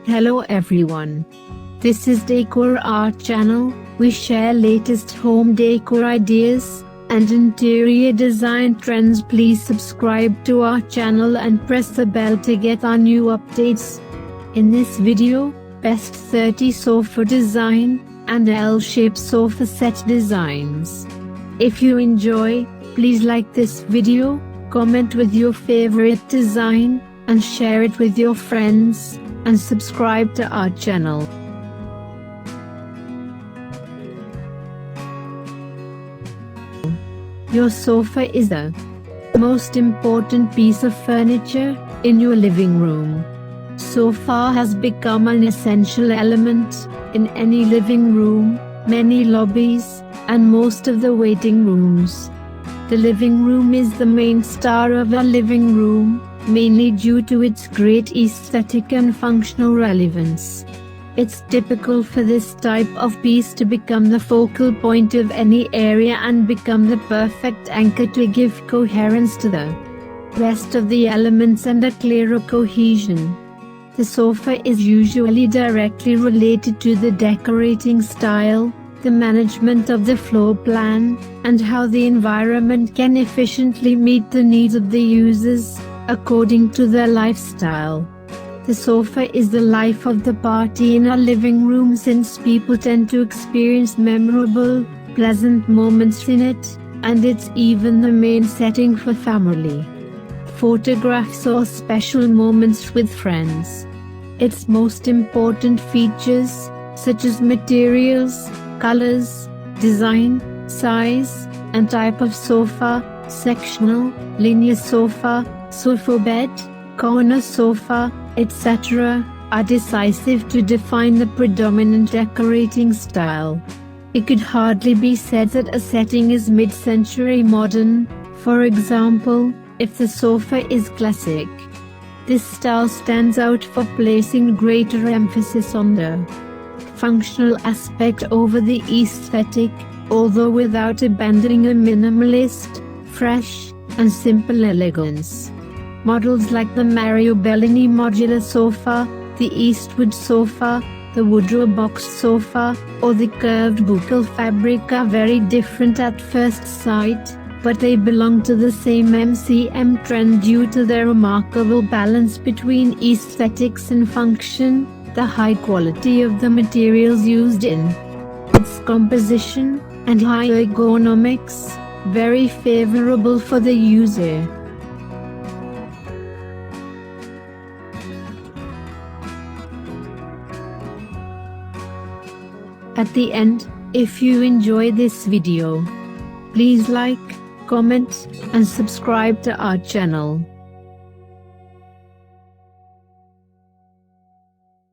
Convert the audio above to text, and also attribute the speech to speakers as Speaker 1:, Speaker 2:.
Speaker 1: Hello everyone. This is Decor Art channel. We share latest home decor ideas and interior design trends. Please subscribe to our channel and press the bell to get our new updates. In this video, best 30 sofa design and L-shaped sofa set designs. If you enjoy, please like this video, comment with your favorite design, and share it with your friends, and subscribe to our channel. Your sofa is the most important piece of furniture in your living room. Sofa has become an essential element in any living room, many lobbies, and most of the waiting rooms. The living room is the main star of a living room, mainly due to its great aesthetic and functional relevance. It's typical for this type of piece to become the focal point of any area and become the perfect anchor to give coherence to the rest of the elements and a clearer cohesion. The sofa is usually directly related to the decorating style, the management of the floor plan, and how the environment can efficiently meet the needs of the users according to their lifestyle. The sofa is the life of the party in a living room, since people tend to experience memorable, pleasant moments in it, and it's even the main setting for family photographs or special moments with friends. Its most important features, such as materials, colors, design, size, and type of sofa, sectional, linear sofa, sofa bed, corner sofa, etc., are decisive to define the predominant decorating style. It could hardly be said that a setting is mid-century modern, for example, if the sofa is classic. This style stands out for placing greater emphasis on the functional aspect over the aesthetic, although without abandoning a minimalist, fresh, and simple elegance. Models like the Mario Bellini modular sofa, the Eastwood sofa, the Woodrow box sofa, or the curved buccal fabric are very different at first sight, but they belong to the same MCM trend due to their remarkable balance between aesthetics and function, the high quality of the materials used in its composition, and high ergonomics, very favorable for the user. At the end, if you enjoy this video, please like, comment, and subscribe to our channel.